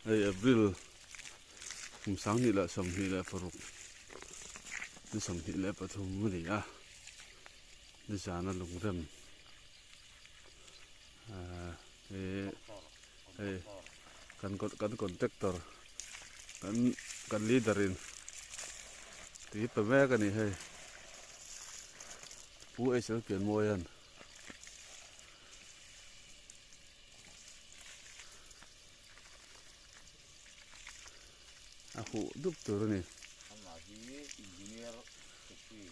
April sang ni la sam ni la faruk ni sam ni la pathum ni a ni sana lungrem kan contractor kan leaderin ti pa me kan ni he pu ai sel pian moyan aku duk tur ni lagi engineer sepi